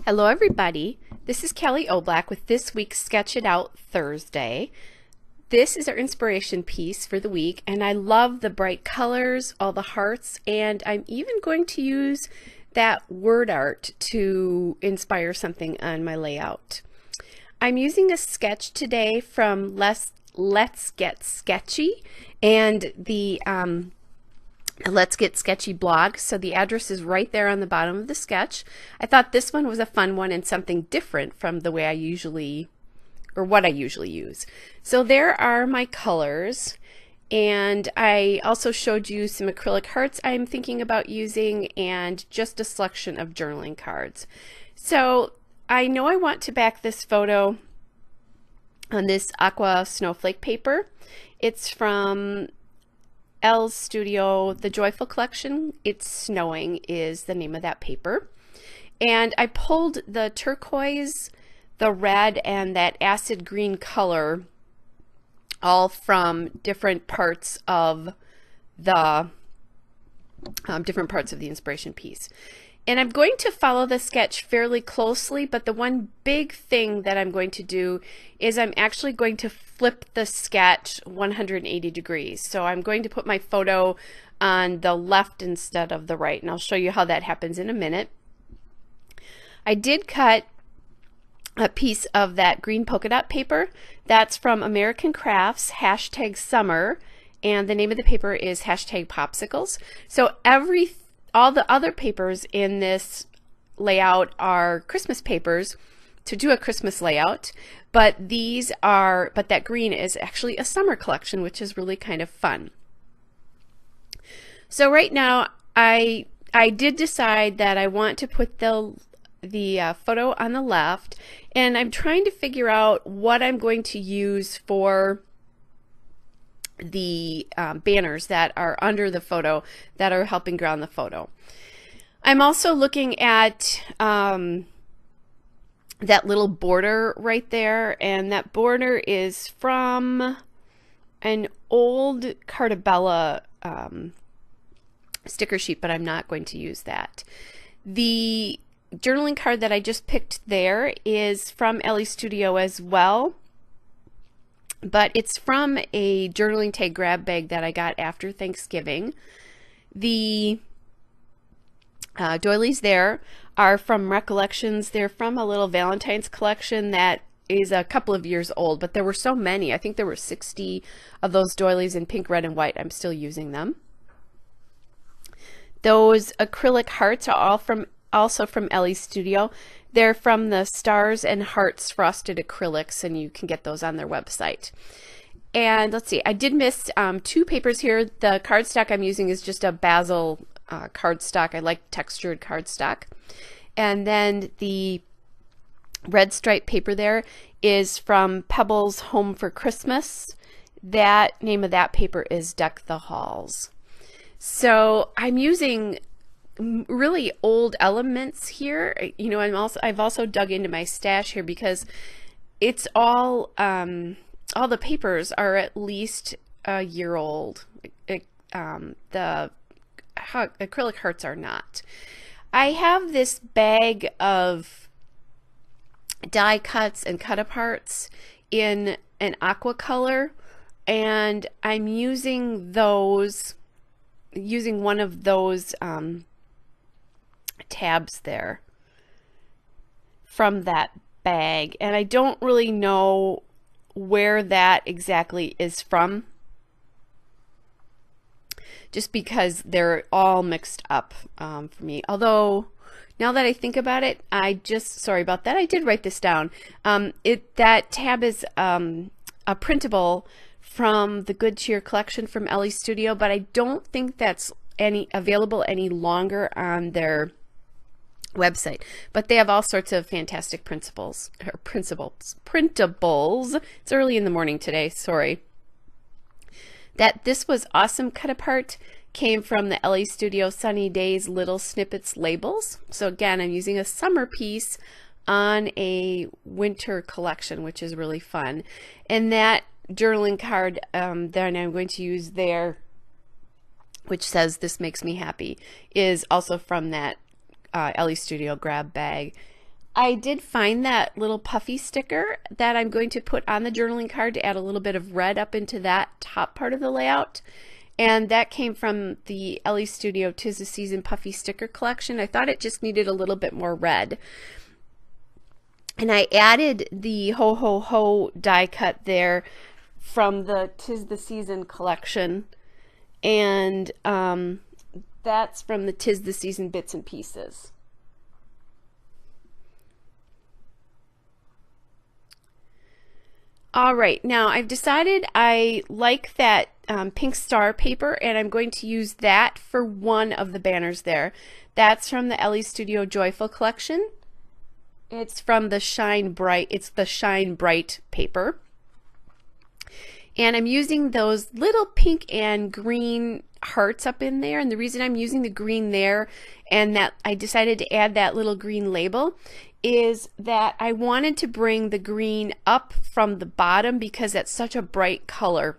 Hello everybody, this is Kelly O'Black with this week's Sketch It Out Thursday. This is our inspiration piece for the week, and I love the bright colors, all the hearts, and I'm even going to use that word art to inspire something on my layout. I'm using a sketch today from Let's Get Sketchy and the Let's Get Sketchy blog. So the address is right there on the bottom of the sketch. I thought this one was a fun one and something different from the way I usually, or what I usually use. So there are my colors, and I also showed you some acrylic hearts I'm thinking about using and just a selection of journaling cards. So I know I want to back this photo on this aqua snowflake paper. It's from L's Studio, the Joyful Collection. It's Snowing is the name of that paper. And I pulled the turquoise, the red, and that acid green color all from different parts of the inspiration piece. And I'm going to follow the sketch fairly closely, but the one big thing that I'm going to do is I'm actually going to flip the sketch 180 degrees. So I'm going to put my photo on the left instead of the right, and I'll show you how that happens in a minute. I did cut a piece of that green polka dot paper. That's from American Crafts, #summer, and the name of the paper is #popsicles. So all the other papers in this layout are Christmas papers to do a Christmas layout, but that green is actually a summer collection, which is really kind of fun. So right now I did decide that I want to put the photo on the left, and I'm trying to figure out what I'm going to use for the banners that are under the photo that are helping ground the photo. I'm also looking at that little border right there, and that border is from an old Cartabella sticker sheet, but I'm not going to use that. The journaling card that I just picked there is from Ellie Studio as well, but it's from a journaling tag grab bag that I got after Thanksgiving. The doilies there are from Recollections. They're from a little Valentine's collection that is a couple of years old, but there were so many. I think there were 60 of those doilies in pink, red, and white. I'm still using them. Those acrylic hearts are also from Ellie Studio. They're from the Stars and Hearts Frosted Acrylics, and you can get those on their website. And let's see, I did miss 2 papers here. The cardstock I'm using is just a basil cardstock. I like textured cardstock. And then the red stripe paper there is from Pebbles Home for Christmas. That name of that paper is Deck the Halls. So I'm using really old elements here. You know, I've also dug into my stash here because it's all the papers are at least a year old. The acrylic hearts are not. I have this bag of die cuts and cut aparts in an aqua color, and I'm using one of those tabs there from that bag, and I don't really know where that exactly is from, just because they're all mixed up for me. Although now that I think about it, sorry about that, I did write this down. That tab is a printable from the Good Cheer collection from Ellie Studio, but I don't think that's available any longer on their website. But they have all sorts of fantastic printables. It's early in the morning today, sorry. That This Was Awesome cut apart came from the Ellie Studio Sunny Days Little Snippets labels. So again, I'm using a summer piece on a winter collection, which is really fun. And that journaling card that I'm going to use there, which says "This makes me happy," is also from that Ellie Studio grab bag. I did find that little puffy sticker that I'm going to put on the journaling card to add a little bit of red up into that top part of the layout. And that came from the Ellie Studio 'Tis the Season Puffy Sticker Collection. I thought it just needed a little bit more red. And I added the Ho Ho Ho die cut there from the 'Tis the Season collection. And that's from the 'Tis the Season Bits and Pieces. All right, now I've decided I like that pink star paper, and I'm going to use that for one of the banners there. That's from the Ellie Studio Joyful collection. It's from the Shine Bright, it's the Shine Bright paper. And I'm using those little pink and green hearts up in there, and the reason I'm using the green there and that I decided to add that little green label is that I wanted to bring the green up from the bottom because that's such a bright color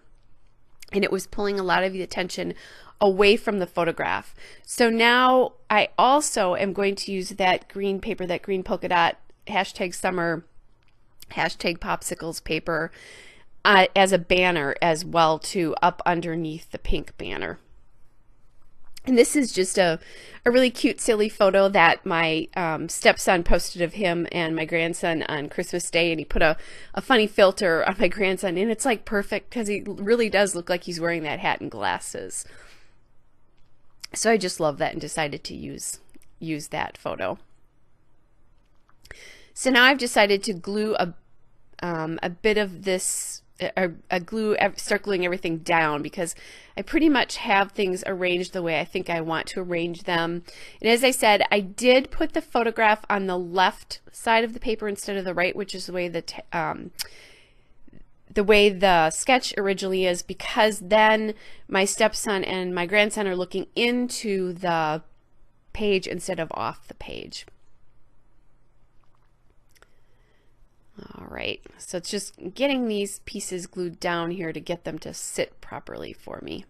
and it was pulling a lot of the attention away from the photograph. So now I also am going to use that green paper, that green polka dot #summer #popsicles paper as a banner as well too, up underneath the pink banner. And this is just a really cute, silly photo that my stepson posted of him and my grandson on Christmas Day, and he put a funny filter on my grandson, and it's like perfect because he really does look like he's wearing that hat and glasses. So I just love that and decided to use that photo. So now I've decided to glue a bit of this, a glue circling everything down, because I pretty much have things arranged the way I think I want to arrange them. And as I said, I did put the photograph on the left side of the paper instead of the right, which is the way the sketch originally is, because then my stepson and my grandson are looking into the page instead of off the page. All right, so it's just getting these pieces glued down here to get them to sit properly for me.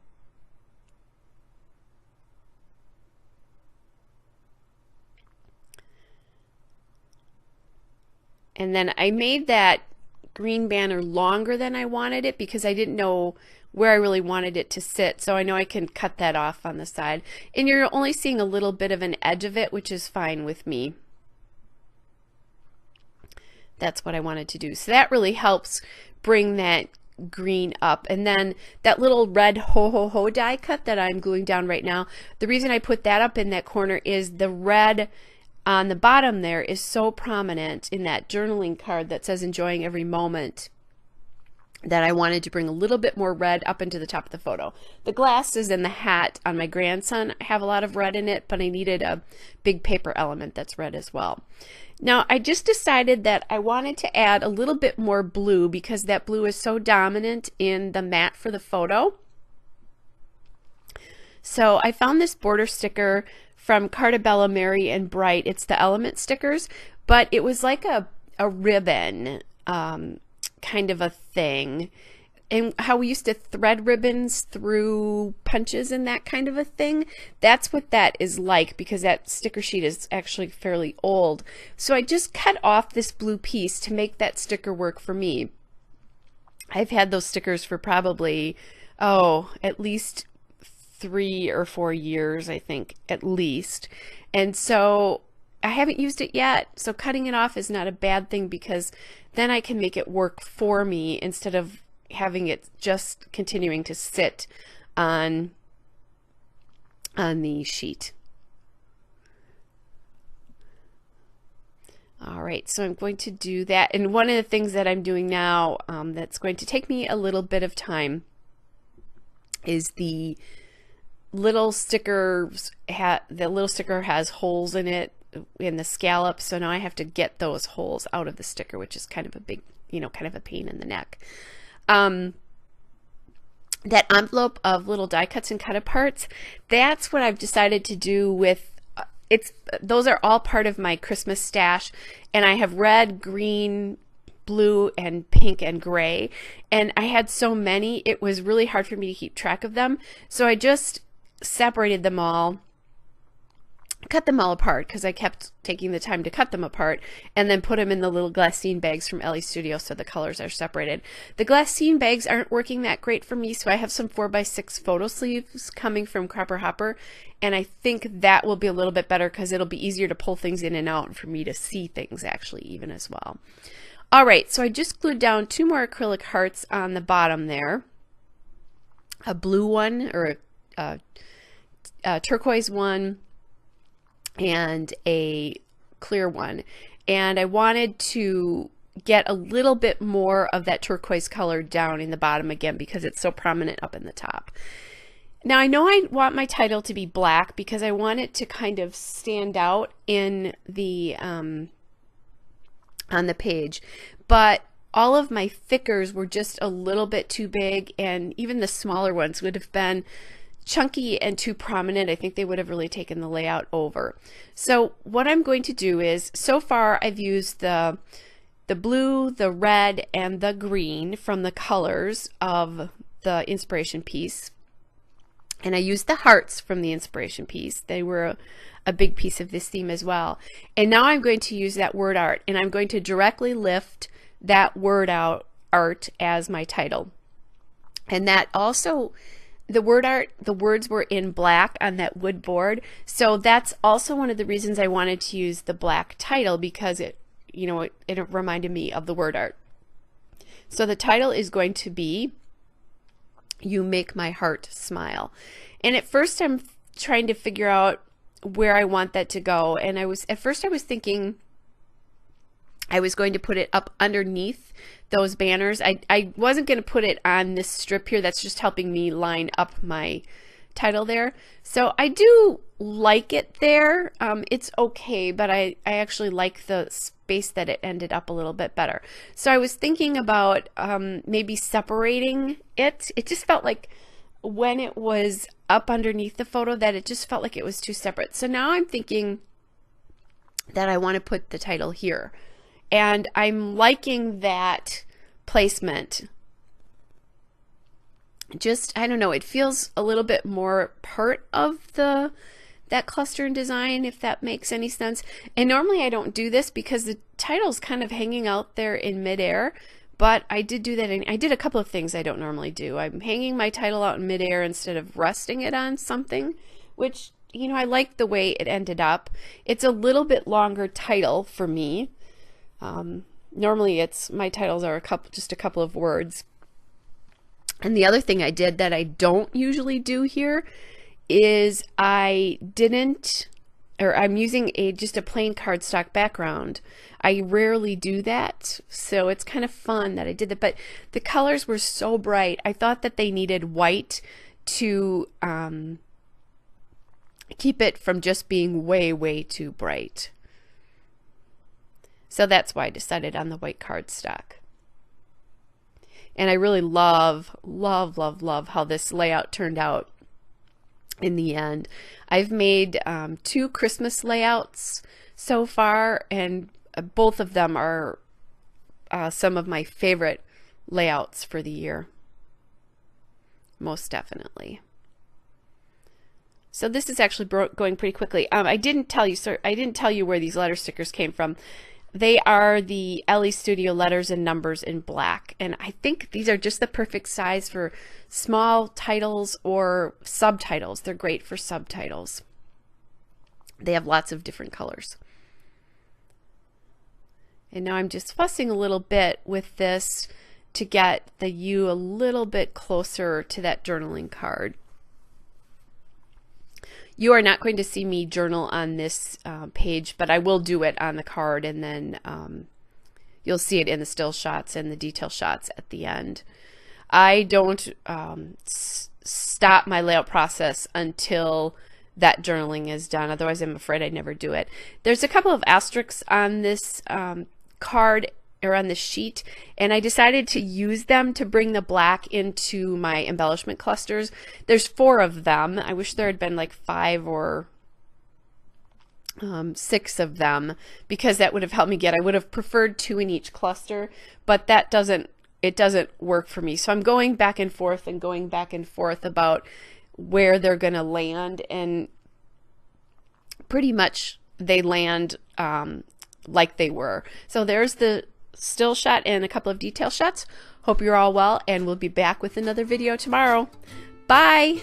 And then I made that green banner longer than I wanted it because I didn't know where I really wanted it to sit. So I know I can cut that off on the side. And you're only seeing a little bit of an edge of it, which is fine with me. That's what I wanted to do. So that really helps bring that green up. And then that little red Ho Ho Ho die cut that I'm gluing down right now, the reason I put that up in that corner is the red on the bottom there is so prominent in that journaling card that says enjoying every moment, that I wanted to bring a little bit more red up into the top of the photo. The glasses and the hat on my grandson have a lot of red in it, but I needed a big paper element that's red as well. Now I just decided that I wanted to add a little bit more blue because that blue is so dominant in the mat for the photo. So I found this border sticker from Cartabella, Merry and Bright. It's the element stickers, but it was like a ribbon kind of a thing. And how we used to thread ribbons through punches and that kind of a thing, that's what that is like, because that sticker sheet is actually fairly old. So I just cut off this blue piece to make that sticker work for me. I've had those stickers for probably, at least 3 or 4 years, I think, at least. And so I haven't used it yet, so cutting it off is not a bad thing because then I can make it work for me instead of having it just continuing to sit on the sheet. All right, so I'm going to do that. And one of the things that I'm doing now that's going to take me a little bit of time is the little stickers. The little sticker has holes in it in the scallop, so now I have to get those holes out of the sticker, which is kind of a big, kind of a pain in the neck. That envelope of little die cuts and cut aparts, that's what I've decided to do with those are all part of my Christmas stash, and I have red, green, blue, and pink and gray, and I had so many it was really hard for me to keep track of them, so I just separated them all cut them all apart because I kept taking the time to cut them apart, and then put them in the little glassine bags from Ellie's Studio so the colors are separated. The glassine bags aren't working that great for me, so I have some 4x6 photo sleeves coming from Cropper Hopper, and I think that will be a little bit better because it'll be easier to pull things in and out and for me to see things actually even as well. All right, so I just glued down 2 more acrylic hearts on the bottom there. A blue one, or a turquoise one, and a clear one. And I wanted to get a little bit more of that turquoise color down in the bottom again because it's so prominent up in the top. Now I know I want my title to be black because I want it to kind of stand out in the on the page, but all of my thickers were just a little bit too big, and even the smaller ones would have been chunky and too prominent. I think they would have really taken the layout over. So what I'm going to do is, so far I've used the blue, the red, and the green from the colors of the inspiration piece. And I used the hearts from the inspiration piece. They were a big piece of this theme as well. And now I'm going to use that word art, and I'm going to directly lift that word art as my title. And that also, the word art, the words were in black on that wood board. So that's also one of the reasons I wanted to use the black title, because it, you know, it reminded me of the word art. So the title is going to be "You Make My Heart Smile." And at first I'm trying to figure out where I want that to go. And at first I was thinking I was going to put it up underneath those banners. I wasn't going to put it on this strip here. That's just helping me line up my title there. So I do like it there. It's okay, but I actually like the space that it ended up a little bit better. So I was thinking about maybe separating it. It just felt like when it was up underneath the photo that it just felt like it was too separate. So now I'm thinking that I want to put the title here. And I'm liking that placement. Just, I don't know, it feels a little bit more part of that cluster and design, if that makes any sense. And normally I don't do this because the title's kind of hanging out there in midair, but I did do that. I did a couple of things I don't normally do. I'm hanging my title out in midair instead of resting it on something, which, you know, I like the way it ended up. It's a little bit longer title for me. Normally my titles are just a couple of words. And the other thing I did that I don't usually do here is I'm using just a plain cardstock background. I rarely do that, so it's kind of fun that I did that. But the colors were so bright, I thought that they needed white to keep it from just being way, way too bright. So that's why I decided on the white cardstock. And I really love, love, love, love how this layout turned out in the end. I've made 2 Christmas layouts so far, and both of them are some of my favorite layouts for the year. Most definitely. So this is actually going pretty quickly. I didn't tell you where these letter stickers came from. They are the Ellie Studio letters and numbers in black, and I think these are just the perfect size for small titles or subtitles. They're great for subtitles. They have lots of different colors. And now I'm just fussing a little bit with this to get the U a little bit closer to that journaling card. You are not going to see me journal on this page, but I will do it on the card, and then you'll see it in the still shots and the detail shots at the end. I don't stop my layout process until that journaling is done. Otherwise, I'm afraid I'd never do it. There's a couple of asterisks on this card, or on the sheet, and I decided to use them to bring the black into my embellishment clusters. There's 4 of them. I wish there had been like 5 or 6 of them, because that would have helped me I would have preferred 2 in each cluster, but it doesn't work for me. So I'm going back and forth about where they're going to land, and pretty much they land like they were. So there's the still shot and a couple of detail shots. Hope you're all well, and we'll be back with another video tomorrow. Bye!